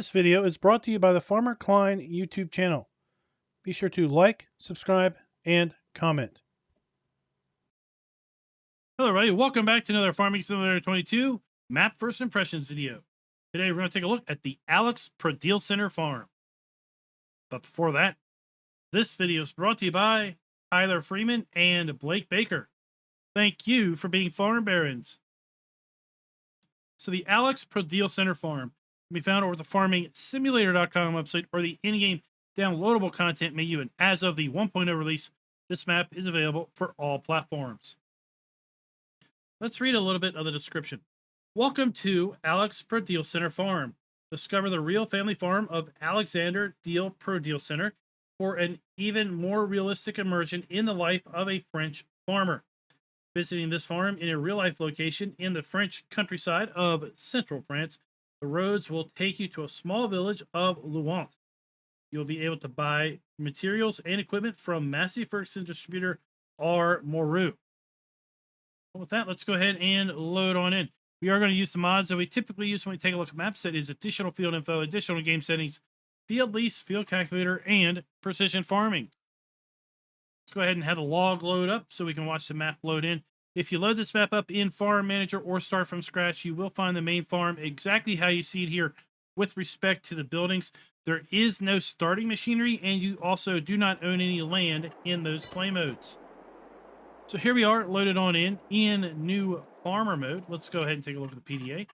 This video is brought to you by the FARMER-KLEIN YouTube channel. Be sure to like, subscribe, and comment. Hello everybody, welcome back to another Farming Simulator 22 Map First Impressions video. Today we're going to take a look at the Alex Prodealcenter Farm. But before that, this video is brought to you by Tyler Freeman and Blake Baker. Thank you for being farm barons. So the Alex Prodealcenter Farm can be found over at the FarmingSimulator.com website or the in-game downloadable content menu, and as of the 1.0 release, this map is available for all platforms. Let's read a little bit of the description. Welcome to Alex Prodealcenter Farm. Discover the real family farm of Alexandre de Prodealcenter for an even more realistic immersion in the life of a French farmer. Visiting this farm in a real-life location in the French countryside of central France, the roads will take you to a small village of Luant. You'll be able to buy materials and equipment from Massey Ferguson distributor R. Moreau. With that, let's go ahead and load on in. We are going to use the mods that we typically use when we take a look at maps. That is additional field info, additional game settings, field lease, field calculator, and precision farming. Let's go ahead and have the log load up so we can watch the map load in. If you load this map up in Farm Manager or start from scratch, you will find the main farm exactly how you see it here with respect to the buildings. There is no starting machinery, and you also do not own any land in those play modes. So here we are loaded on in new farmer mode. Let's go ahead and take a look at the PDA.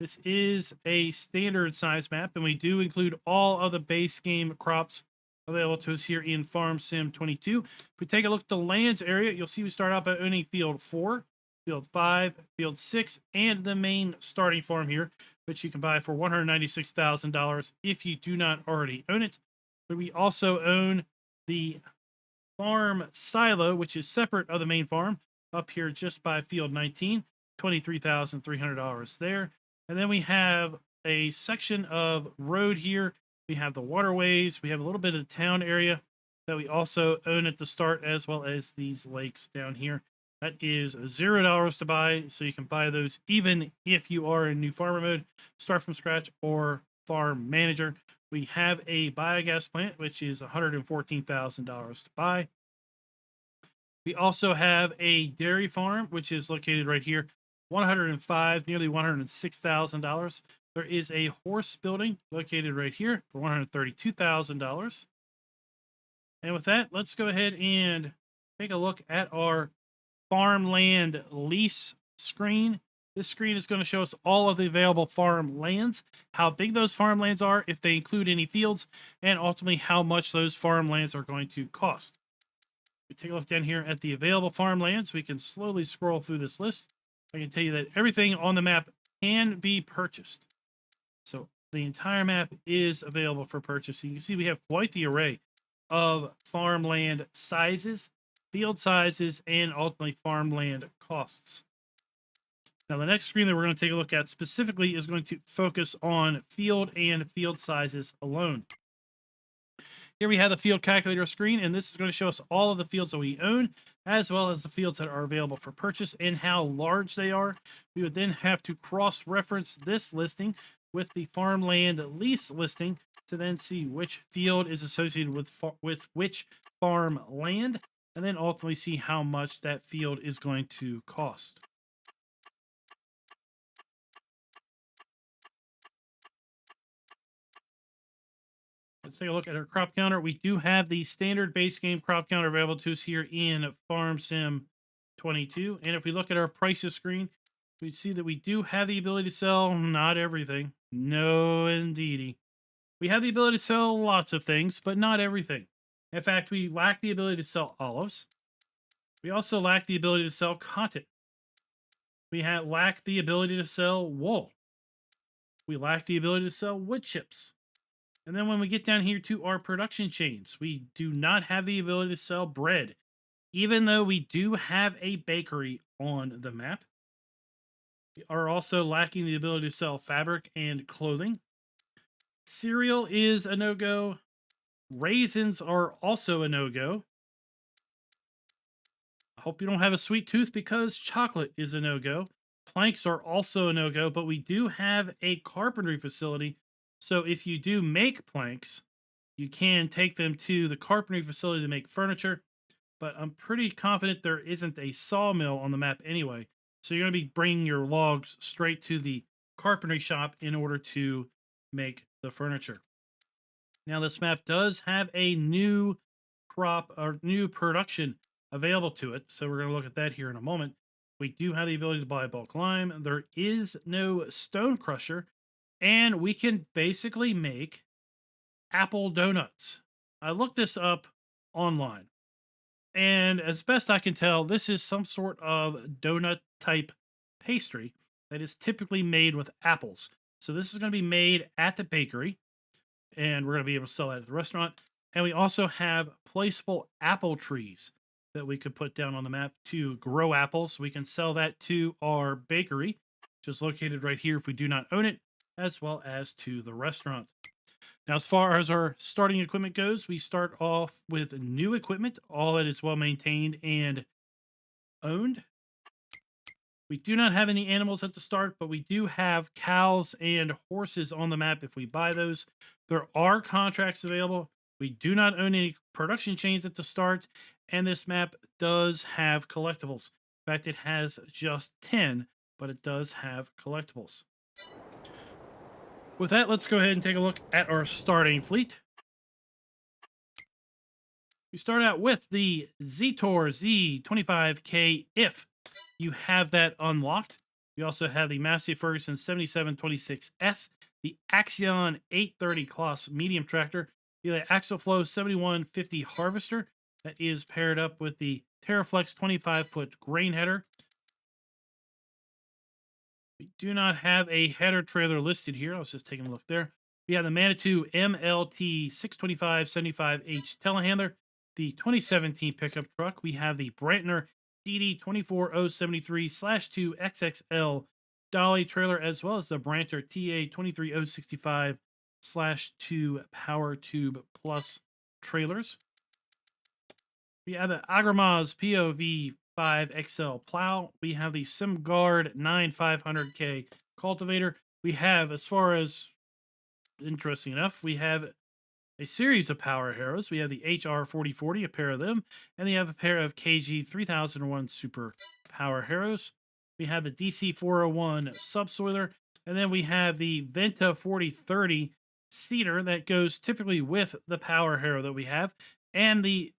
This is a standard size map, and we do include all of the base game crops available to us here in Farm Sim 22. If we take a look at the lands area, you'll see we start out by owning Field 4, Field 5, Field 6, and the main starting farm here, which you can buy for $196,000 if you do not already own it. But we also own the farm silo, which is separate of the main farm, up here just by Field 19, $23,300 there. And then we have a section of road here. We have the waterways. We have a little bit of the town area that we also own at the start, as well as these lakes down here. That is $0 to buy, so you can buy those even if you are in new farmer mode, start from scratch, or farm manager. We have a biogas plant, which is $114,000 to buy. We also have a dairy farm, which is located right here, $105,000, nearly $106,000. There is a horse building located right here for $132,000. And with that, let's go ahead and take a look at our farmland lease screen. This screen is going to show us all of the available farmlands, how big those farmlands are, if they include any fields, and ultimately how much those farmlands are going to cost. We take a look down here at the available farmlands. We can slowly scroll through this list. I can tell you that everything on the map can be purchased. So the entire map is available for purchase. You can see we have quite the array of farmland sizes, field sizes, and ultimately farmland costs. Now, the next screen that we're going to take a look at specifically is going to focus on field and field sizes alone. Here we have the field calculator screen, and this is going to show us all of the fields that we own, as well as the fields that are available for purchase and how large they are. We would then have to cross-reference this listing with the farmland lease listing to then see which field is associated with which farmland, and then ultimately see how much that field is going to cost. Let's take a look at our crop counter. We do have the standard base game crop counter available to us here in Farm Sim 22. And if we look at our prices screen, we see that we do have the ability to sell not everything. No, indeedy. We have the ability to sell lots of things, but not everything. In fact, we lack the ability to sell olives. We also lack the ability to sell cotton. We lack the ability to sell wool. We lack the ability to sell wood chips. And then when we get down here to our production chains, we do not have the ability to sell bread, even though we do have a bakery on the map. We are also lacking the ability to sell fabric and clothing. Cereal is a no-go. Raisins are also a no-go. I hope you don't have a sweet tooth because chocolate is a no-go. planks are also a no-go, but we do have a carpentry facility. So if you do make planks, you can take them to the carpentry facility to make furniture. But I'm pretty confident there isn't a sawmill on the map anyway. So you're going to be bringing your logs straight to the carpentry shop in order to make the furniture. Now, this map does have a new crop or new production available to it. So we're going to look at that here in a moment. We do have the ability to buy bulk lime. There is no stone crusher. And we can basically make apple donuts. I looked this up online. And as best I can tell, this is some sort of donut type pastry that is typically made with apples. So this is going to be made at the bakery, and we're going to be able to sell that at the restaurant. And we also have placeable apple trees that we could put down on the map to grow apples. We can sell that to our bakery, which is located right here if we do not own it, as well as to the restaurant. Now, as far as our starting equipment goes, we start off with new equipment, all that is well maintained and owned. We do not have any animals at the start, but we do have cows and horses on the map if we buy those. There are contracts available. We do not own any production chains at the start, and this map does have collectibles. In fact, it has just 10, but it does have collectibles. With that, let's go ahead and take a look at our starting fleet. We start out with the Zetor Z25K if you have that unlocked. We also have the Massey Ferguson 7726S, the Axion 830 Class medium tractor, the Axoflow 7150 harvester that is paired up with the Terraflex 25-foot grain header. We do not have a header trailer listed here. I was just taking a look there. We have the Manitou MLT 625-75H telehandler, the 2017 pickup truck. We have the Brantner DD 24073/2 XXL dolly trailer, as well as the Branter TA 23065/2 Power Tube Plus trailers. We have the Agramaz POV 5XL plow. We have the SimGuard 9500K cultivator. We have, as far as interesting enough, we have a series of power harrows. We have the HR4040, a pair of them, and we have a pair of KG 3001 Super power harrows. We have the DC401 subsoiler, and then we have the Venta 4030 seeder that goes typically with the power harrow that we have, and the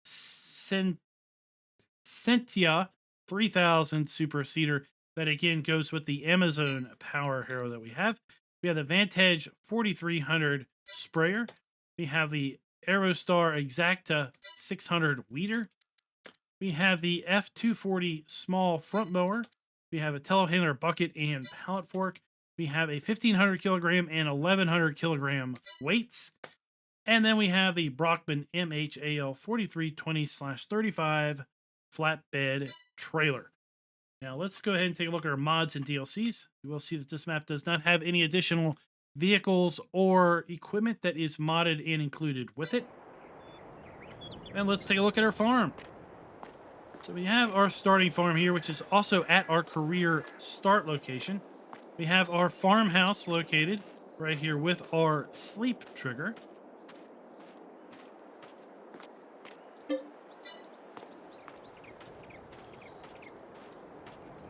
Sentia 3000 Super seeder that again goes with the Amazon power harrow that we have. We have the Vantage 4300 sprayer. We have the Aerostar Exacta 600 weeder. We have the F240 small front mower. We have a telehandler bucket and pallet fork. We have a 1500 kilogram and 1100 kilogram weights. And then we have the Brockman MHAL 4320/35 flatbed trailer. Now let's go ahead and take a look at our mods and DLCs. You will see that this map does not have any additional vehicles or equipment that is modded and included with it. And let's take a look at our farm. So we have our starting farm here, which is also at our career start location. We have our farmhouse located right here with our sleep trigger.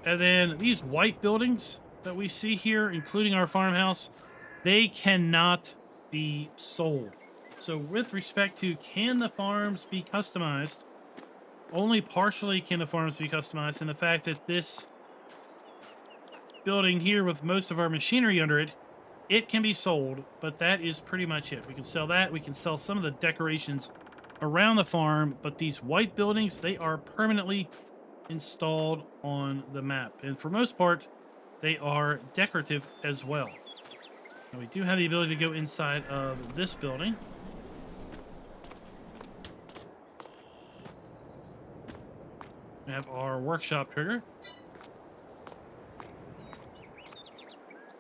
And then these white buildings that we see here, including our farmhouse, they cannot be sold. So with respect to can the farms be customized, only partially can the farms be customized, and the fact that this building here with most of our machinery under it, it can be sold, but that is pretty much it. We can sell that. We can sell some of the decorations around the farm, but these white buildings, they are permanently installed on the map. And for most part, they are decorative as well. Now, we do have the ability to go inside of this building. We have our workshop trigger.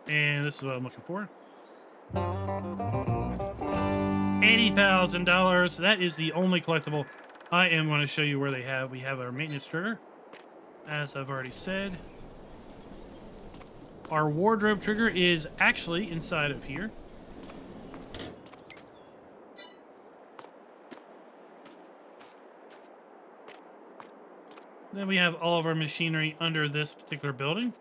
And this is what I'm looking for. $80,000. That is the only collectible I am going to show you where they have. We have our maintenance trigger, as I've already said. Our wardrobe trigger is actually inside of here. Then we have all of our machinery under this particular building.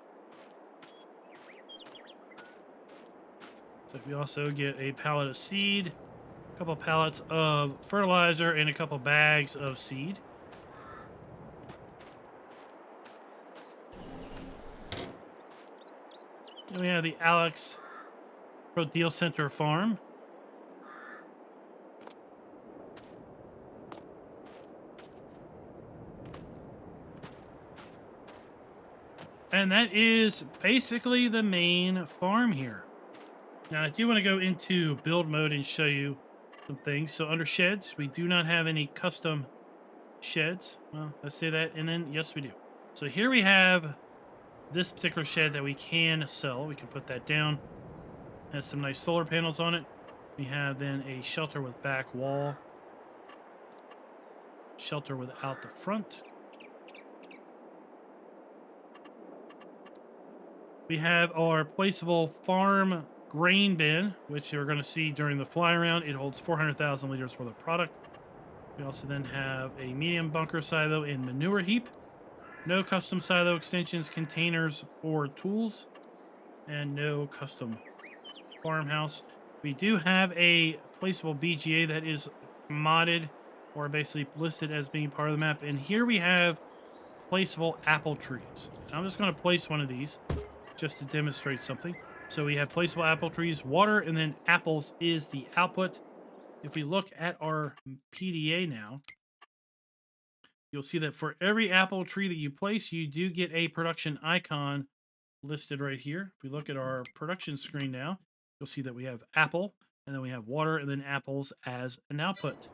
So we also get a pallet of seed, a couple pallets of fertilizer, and a couple bags of seed. Then we have the Alex Prodealcenter Farm. And that is basically the main farm here. Now, I do want to go into build mode and show you some things. So under sheds, we do not have any custom sheds. Well, let's say that, and then yes, we do. So here we have this particular shed that we can sell. We can put that down. Has some nice solar panels on it. We have then a shelter with back wall. Shelter without the front. We have our placeable farm grain bin, which you're going to see during the fly around. It holds 400,000 liters worth of product. We also then have a medium bunker silo and manure heap. No custom silo extensions, containers, or tools. And no custom farmhouse. We do have a placeable BGA that is modded or basically listed as being part of the map. And here we have placeable apple trees. I'm just going to place one of these just to demonstrate something. So we have placeable apple trees, water, and then apples is the output. If we look at our PDA now, you'll see that for every apple tree that you place, you do get a production icon listed right here. If we look at our production screen now, you'll see that we have apple, and then we have water, and then apples as an output.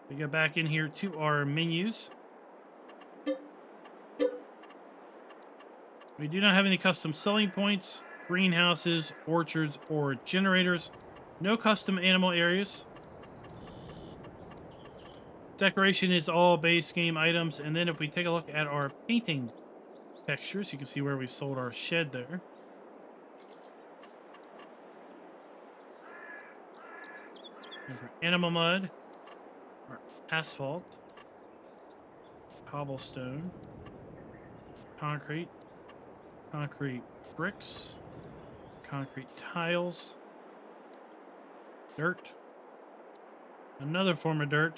We go back in here to our menus. We do not have any custom selling points, greenhouses, orchards, or generators. No custom animal areas. Decoration is all base game items. And then if we take a look at our painting textures, you can see where we sold our shed there. And for animal mud, our asphalt, cobblestone, concrete, concrete bricks, concrete tiles, dirt, another form of dirt,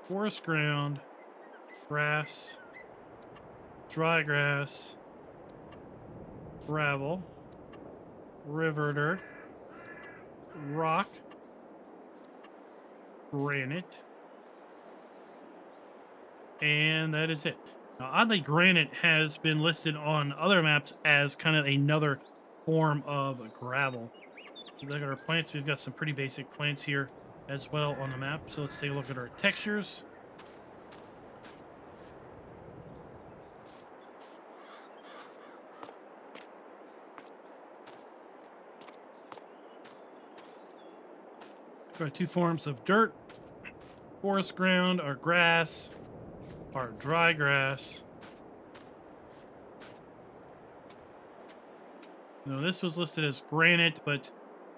forest ground, grass, dry grass, gravel, river dirt, rock, granite, and that is it. Now, oddly, granite has been listed on other maps as kind of another form of gravel. Look at our plants. We've got some pretty basic plants here as well on the map. So let's take a look at our textures. We've got two forms of dirt. Forest ground, our grass, our dry grass. Now, this was listed as granite, but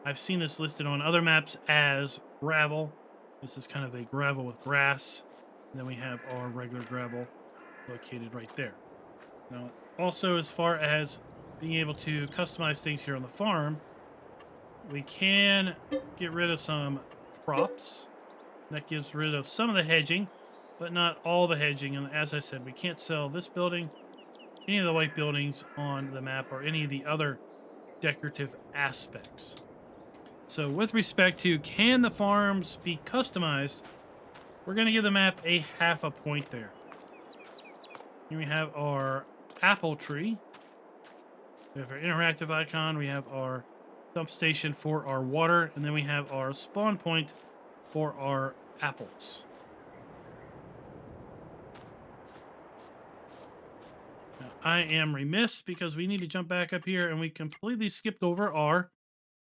I've seen this listed on other maps as gravel. This is kind of a gravel with grass. And then we have our regular gravel located right there. Now, also, as far as being able to customize things here on the farm, we can get rid of some props. That gets rid of some of the hedging, but not all the hedging. And as I said, we can't sell this building, any of the white buildings on the map, or any of the other decorative aspects. So with respect to can the farms be customized, we're going to give the map a half a point there. Here we have our apple tree. We have our interactive icon. We have our dump station for our water. And then we have our spawn point for our apples. Now, I am remiss because we need to jump back up here and we completely skipped over our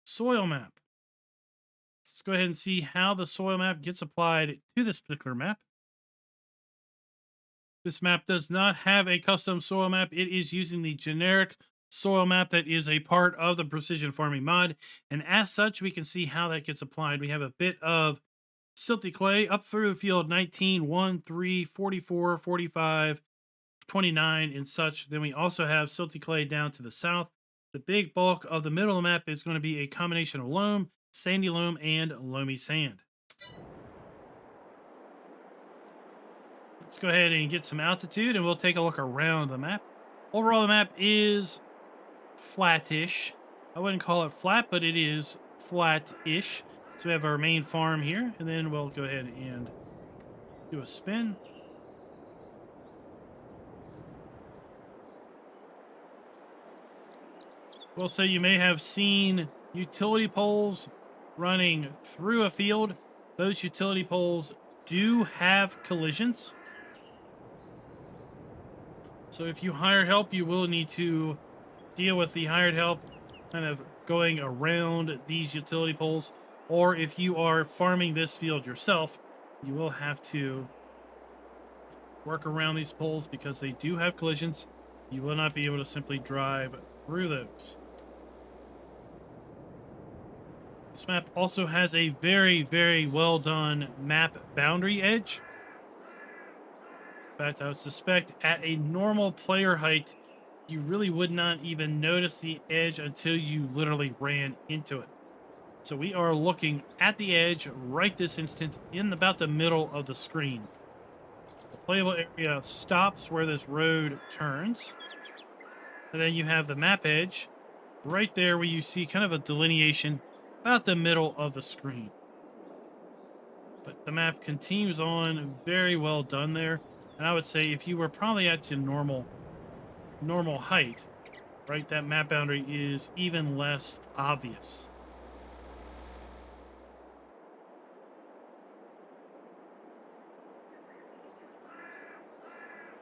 soil map. Let's go ahead and see how the soil map gets applied to this particular map. This map does not have a custom soil map. It is using the generic soil map that is a part of the precision farming mod. And as such, we can see how that gets applied. We have a bit of silty clay up through field 19, 1, 3, 44, 45, 29, and such. Then we also have silty clay down to the south. The big bulk of the middle of the map is going to be a combination of loam, sandy loam, and loamy sand. Let's go ahead and get some altitude and we'll take a look around the map. Overall, the map is flattish. I wouldn't call it flat, but it is flat-ish. So we have our main farm here, and then we'll go ahead and do a spin. Well, so you may have seen utility poles running through a field. Those utility poles do have collisions. So if you hire help, you will need to deal with the hired help kind of going around these utility poles. Or if you are farming this field yourself, you will have to work around these poles because they do have collisions. You will not be able to simply drive through those. This map also has a very, very well done map boundary edge. In fact, I would suspect at a normal player height, you really would not even notice the edge until you literally ran into it. So we are looking at the edge right this instant in about the middle of the screen. The playable area stops where this road turns. And then you have the map edge right there where you see kind of a delineation about the middle of the screen. But the map continues on, very well done there. And I would say if you were probably at your normal height, right, that map boundary is even less obvious.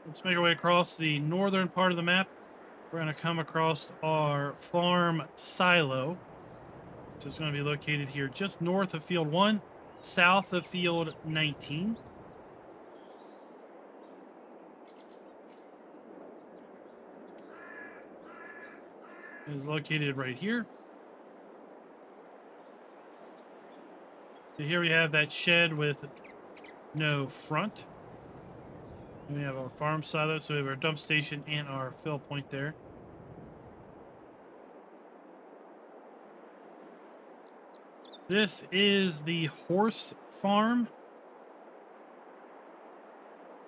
Let's make our way across the northern part of the map. We're going to come across our farm silo, which is going to be located here just north of field 1, south of field 19. It is located right here. So here we have that shed with no front. And we have our farm silo, so we have our dump station and our fill point there. This is the horse farm.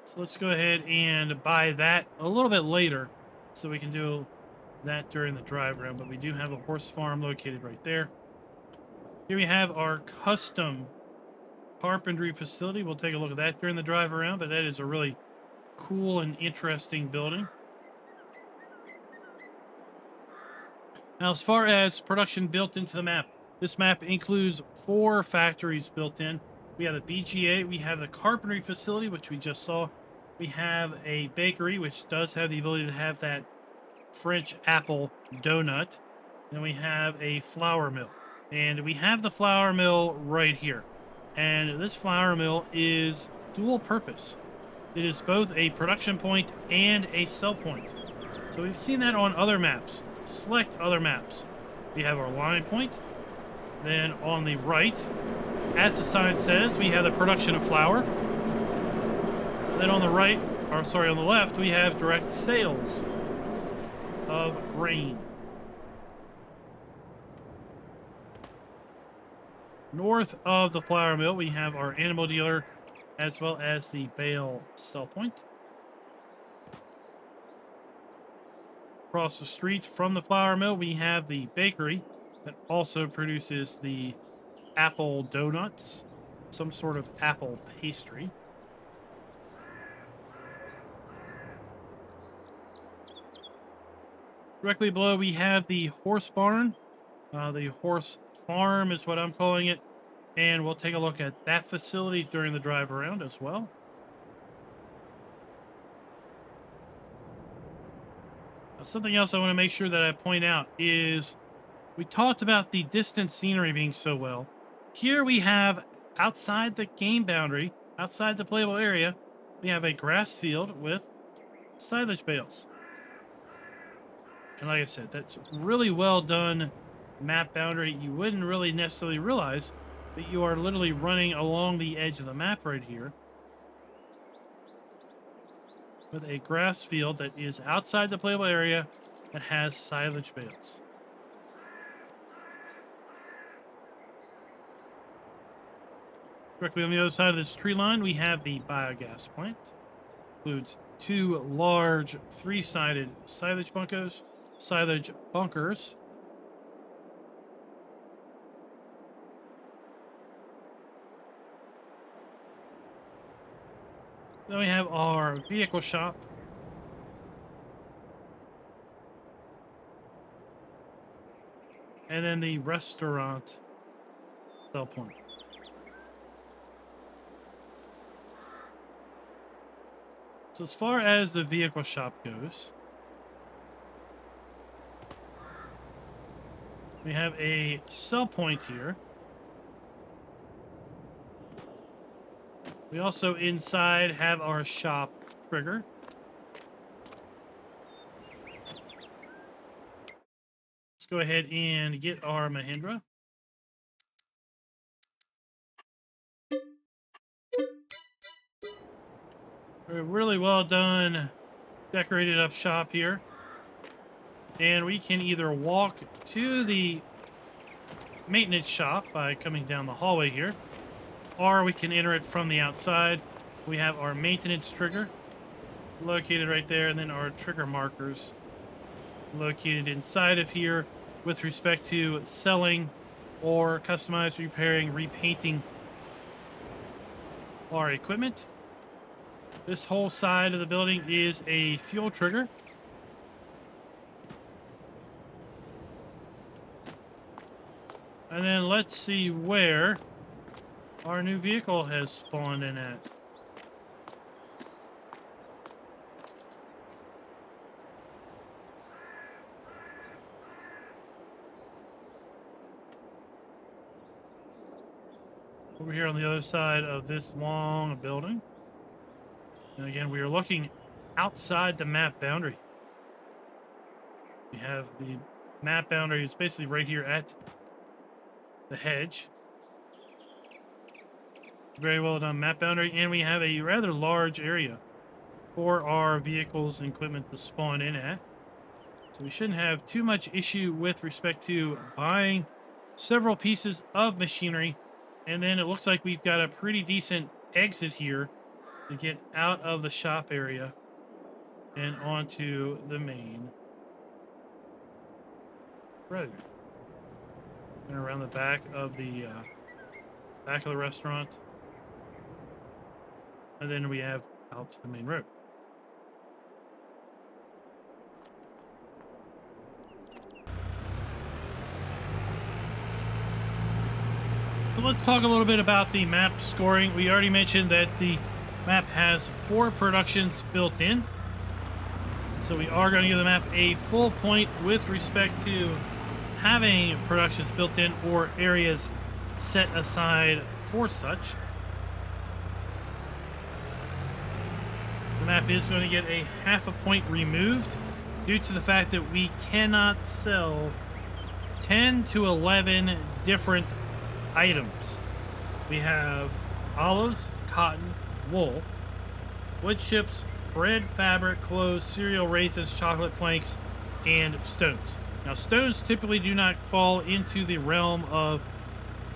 So let's go ahead and buy that a little bit later so we can do that during the drive around. But we do have a horse farm located right there. Here we have our custom carpentry facility. We'll take a look at that during the drive around, but that is a really cool and interesting building. Now, as far as production built into the map, this map includes 4 factories built in. We have the BGA, we have the carpentry facility, which we just saw. We have a bakery, which does have the ability to have that French apple donut. Then we have a flour mill. And we have the flour mill right here. And this flour mill is dual purpose. It is both a production point and a sell point. So we've seen that on other maps. Select other maps. We have our line point. Then on the right, as the sign says, we have the production of flour. Then on the right, or sorry, on the left, we have direct sales of grain. North of the flour mill, we have our animal dealer as well as the bale sell point. Across the street from the flour mill, we have the bakery that also produces the apple donuts, some sort of apple pastry. Directly below, we have the horse barn. The horse farm is what I'm calling it. And we'll take a look at that facility during the drive around as well. Now, something else I want to make sure that I point out is we talked about the distant scenery being so well. Here we have, outside the game boundary, outside the playable area, we have a grass field with silage bales. And like I said, that's really well done map boundary. You wouldn't really necessarily realize that you are literally running along the edge of the map right here with a grass field that is outside the playable area that has silage bales. Directly on the other side of this tree line, we have the biogas plant. Includes 2 large 3-sided silage bunkers. Then we have our vehicle shop. And then the restaurant sell point. So as far as the vehicle shop goes, we have a sell point here. We also inside have our shop trigger. Let's go ahead and get our Mahindra. A really well done, decorated up shop here. And we can either walk to the maintenance shop by coming down the hallway here, or we can enter it from the outside. We have our maintenance trigger located right there, and then our trigger markers located inside of here with respect to selling or customized, repairing, repainting our equipment. This whole side of the building is a fuel trigger. And then let's see where our new vehicle has spawned in at. Over here on the other side of this long building. And again, we are looking outside the map boundary. We have the map boundary is basically right here at the hedge. Very well done map boundary, and we have a rather large area for our vehicles and equipment to spawn in at. So we shouldn't have too much issue with respect to buying several pieces of machinery. And then it looks like we've got a pretty decent exit here to get out of the shop area and onto the main road. And around the back of the restaurant. And then we have out to the main road. So let's talk a little bit about the map scoring. We already mentioned that the map has 4 productions built in. So we are going to give the map a full point with respect to having productions built in or areas set aside for such. The map is going to get a half a point removed due to the fact that we cannot sell 10 to 11 different items. We have olives, cotton, wool, wood chips, bread, fabric, clothes, cereal, raisins, chocolate planks, and stones. Now, stones typically do not fall into the realm of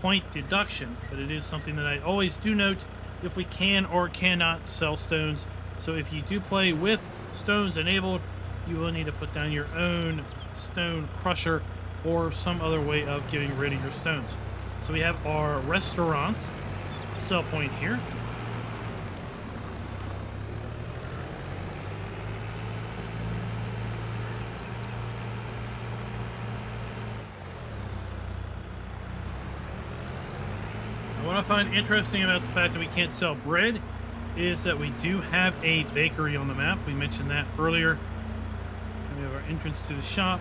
point deduction, but it is something that I always do note if we can or cannot sell stones. So if you do play with stones enabled, you will need to put down your own stone crusher or some other way of getting rid of your stones. So we have our restaurant sell point here. What I find interesting about the fact that we can't sell bread is that we do have a bakery on the map. We mentioned that earlier. We have our entrance to the shop.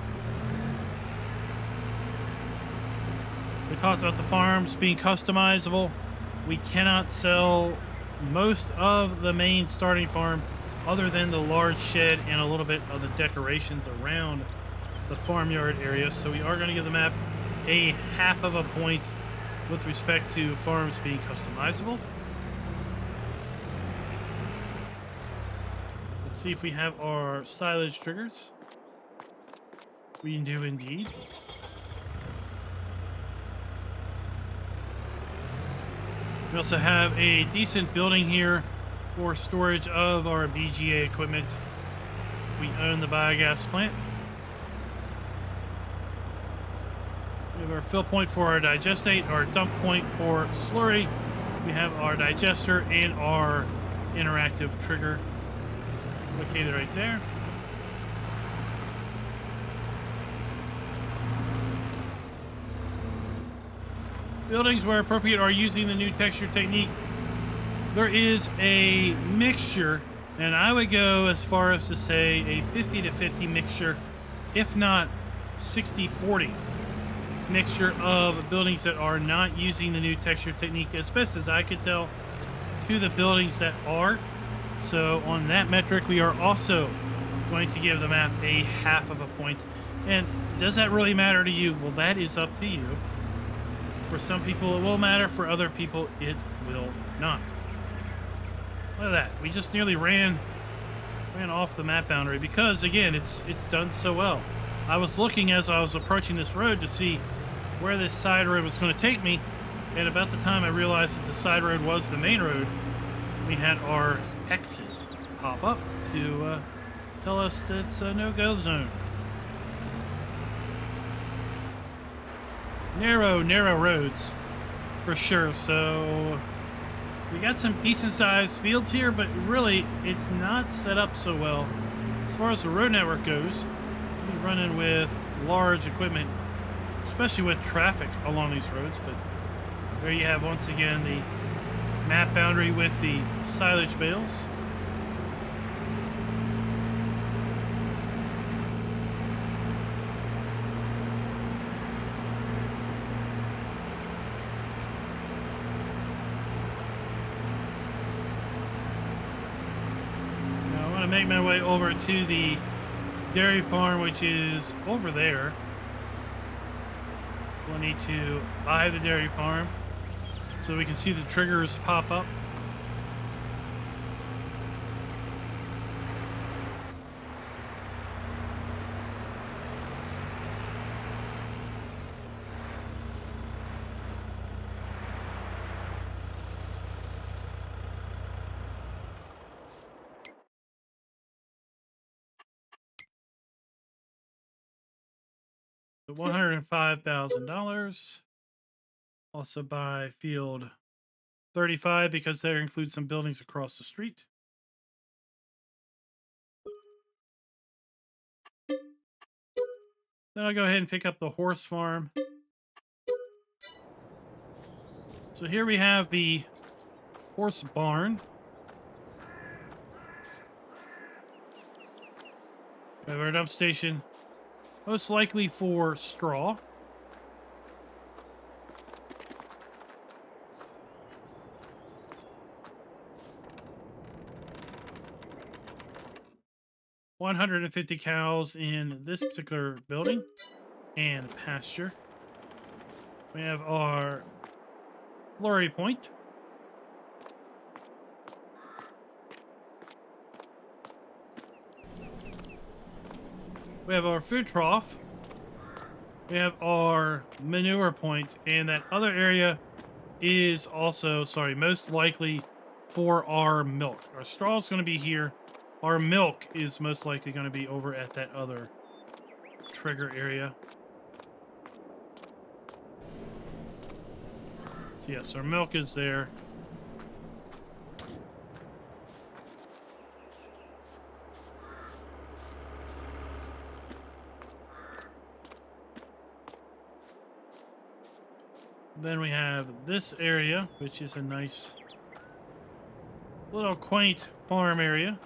We talked about the farms being customizable. We cannot sell most of the main starting farm, other than the large shed and a little bit of the decorations around the farmyard area. So we are going to give the map a half of a point with respect to farms being customizable. Let's see if we have our silage triggers. We do indeed. We also have a decent building here for storage of our BGA equipment. We own the biogas plant. We have our fill point for our digestate, our dump point for slurry. We have our digester and our interactive trigger located right there. Buildings where appropriate are using the new texture technique. There is a mixture, and I would go as far as to say a 50-50 mixture, if not 60-40 mixture of buildings that are not using the new texture technique, as best as I could tell, to the buildings that are. So on that metric, we are also going to give the map a half of a point. And does that really matter to you? Well, that is up to you. For some people, it will matter. For other people, it will not. Look at that. We just nearly ran off the map boundary because, again, it's done so well. I was looking as I was approaching this road to see where this side road was going to take me, and about the time I realized that the side road was the main road, we had our X's pop up to tell us that it's a no-go zone. Narrow roads, for sure. So we got some decent-sized fields here, but really, it's not set up so well as far as the road network goes. We're running with large equipment, especially with traffic along these roads. But there you have, once again, the map boundary with the silage bales. Make my way over to the dairy farm, which is over there. We'll need to buy the dairy farm so we can see the triggers pop up. $105,000. Also buy field 35 because there includes some buildings across the street. Then I'll go ahead and pick up the horse farm. So here we have the horse barn. We have our dump station, most likely for straw. $150 cows in this particular building and pasture. We have our slurry point. We have our food trough. We have our manure point, and that other area is also, most likely for our milk. Our straw is going to be here. Our milk is most likely going to be over at that other trigger area. So yes, our milk is there. Then we have this area, which is a nice little quaint farm area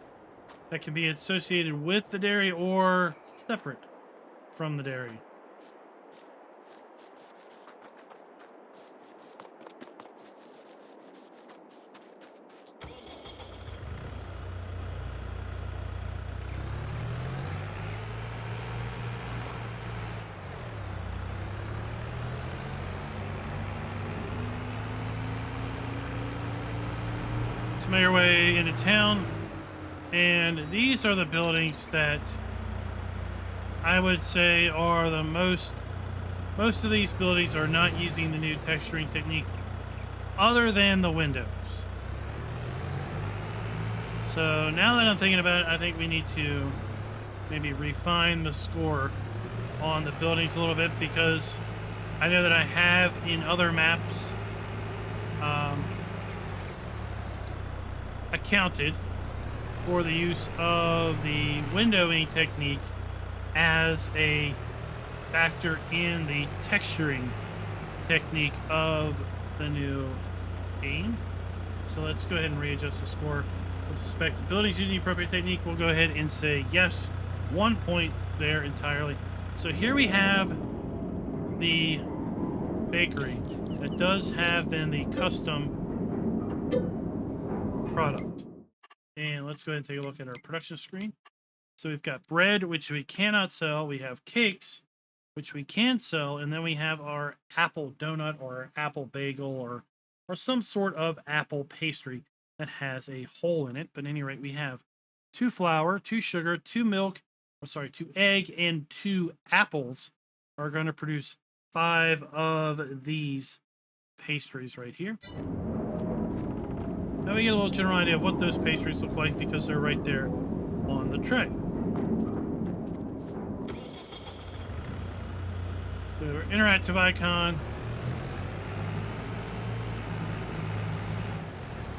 that can be associated with the dairy or separate from the dairy. make our way into town. And these are the buildings that I would say are the most of these buildings are not using the new texturing technique other than the windows. So now that I'm thinking about it, I think we need to maybe refine the score on the buildings a little bit, because I know that I have in other maps accounted for the use of the windowing technique as a factor in the texturing technique of the new game. So let's go ahead and readjust the score. With respect to buildings using the appropriate technique, we'll go ahead and say yes, 1 point there entirely. So here we have the bakery that does have then the custom product. And let's go ahead and take a look at our production screen. So we've got bread, which we cannot sell. We have cakes, which we can sell. And then we have our apple donut or apple bagel or some sort of apple pastry that has a hole in it. But at any rate, we have 2 flour, 2 sugar, 2 milk, 2 egg, and 2 apples are going to produce 5 of these pastries right here. Now we get a little general idea of what those pastries look like because they're right there on the tray. So our interactive icon.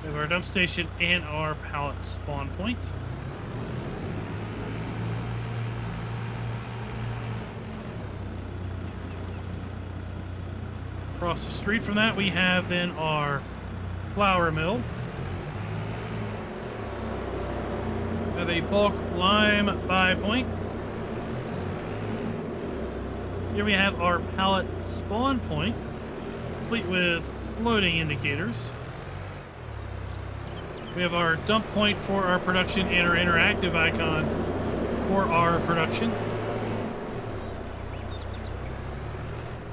We have our dump station and our pallet spawn point. Across the street from that, we have then our flour mill. We have a bulk lime buy point. Here we have our pallet spawn point, complete with floating indicators. We have our dump point for our production and our interactive icon for our production.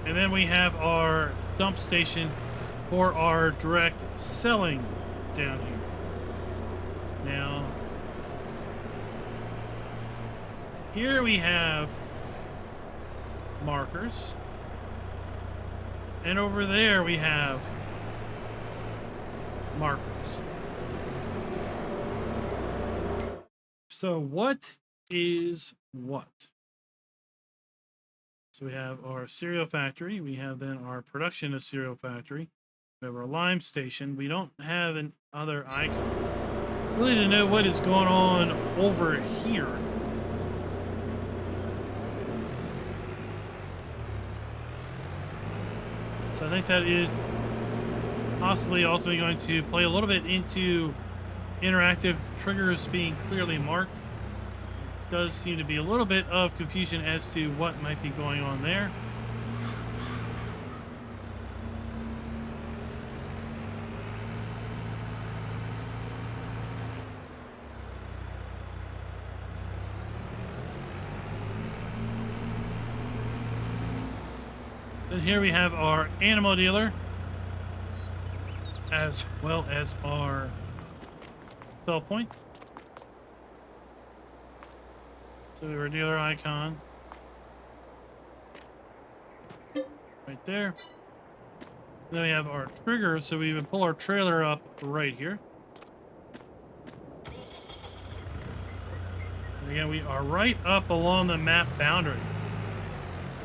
And then we have our dump station for our direct selling down here. Now, here we have markers. And over there we have markers. So what is what? So we have our cereal factory. We have then our production of cereal factory. We have our lime station. We don't have an other icon. Really to know what is going on over here. So I think that is possibly ultimately going to play a little bit into interactive triggers being clearly marked. Does seem to be a little bit of confusion as to what might be going on there. Then here we have our animal dealer, as well as our sell point. So we have our dealer icon right there. Then we have our trigger, so we would pull our trailer up right here. And again, we are right up along the map boundary.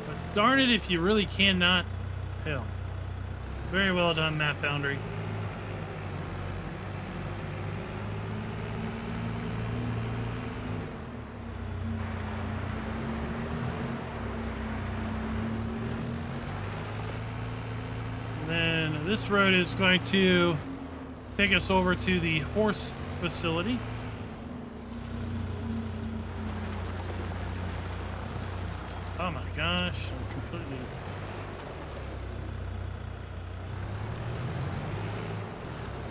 But darn it if you really cannot tell. Very well done, map boundary. This road is going to take us over to the horse facility. Oh my gosh, I'm completely...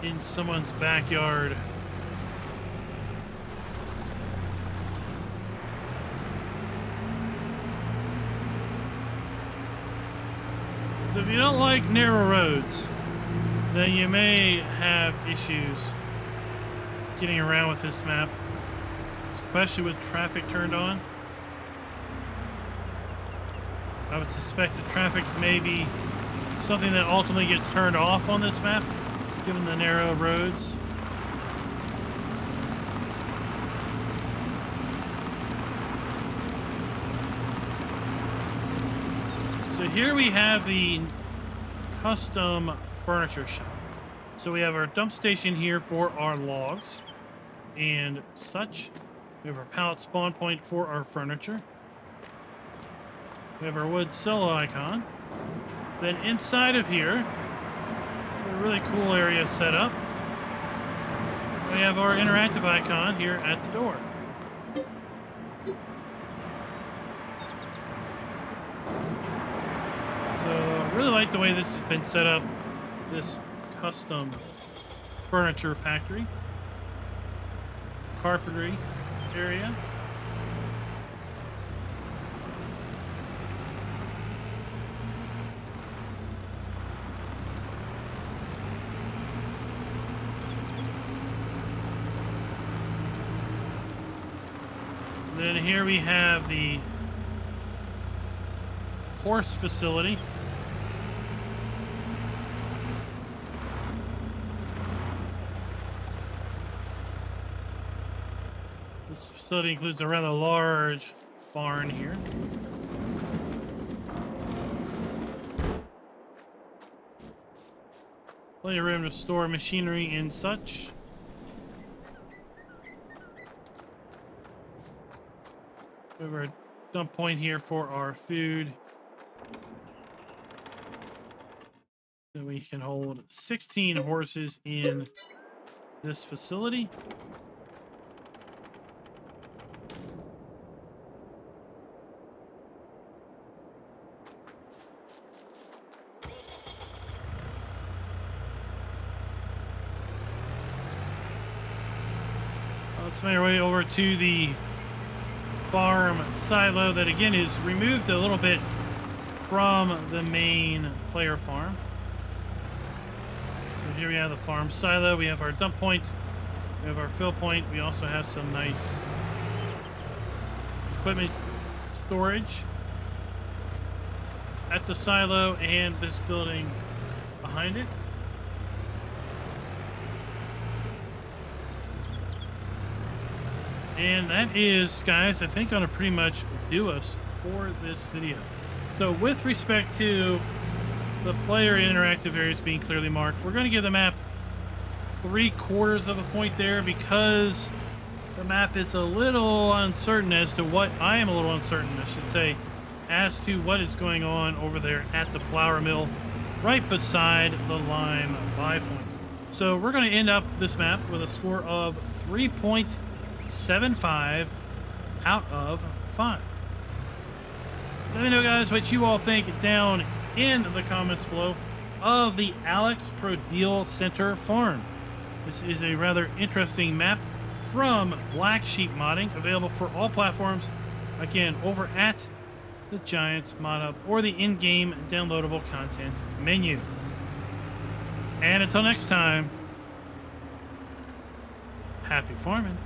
in someone's backyard. So if you don't like narrow roads, then you may have issues getting around with this map, especially with traffic turned on. I would suspect that traffic may be something that ultimately gets turned off on this map, given the narrow roads. So here we have the custom furniture shop. So we have our dump station here for our logs and such. We have our pallet spawn point for our furniture. We have our wood silo icon. Then inside of here, a really cool area set up. We have our interactive icon here at the door. So I really like the way this has been set up, this custom furniture factory, carpentry area. Then here we have the horse facility. This facility includes a rather large barn here. Plenty of room to store machinery and such. We have our dump point here for our food. So we can hold 16 horses in this facility. Let's make our way over to the farm silo that again is removed a little bit from the main player farm. So here we have the farm silo. We have our dump point. We have our fill point. We also have some nice equipment storage at the silo and this building behind it. And that is, guys, I think going to pretty much do us for this video. So with respect to the player interactive areas being clearly marked, we're going to give the map 3/4 of a point there because the map is a little uncertain as to what, I am a little uncertain, I should say, as to what is going on over there at the flour mill right beside the lime buy point. So we're going to end up this map with a score of 3.75 out of 5. Let me know, guys, what you all think down in the comments below of the Alex Prodealcenter Farm. This is a rather interesting map from BlackSheep modding, available for all platforms, again, over at the Giants mod hub or the in-game downloadable content menu. And until next time, happy farming.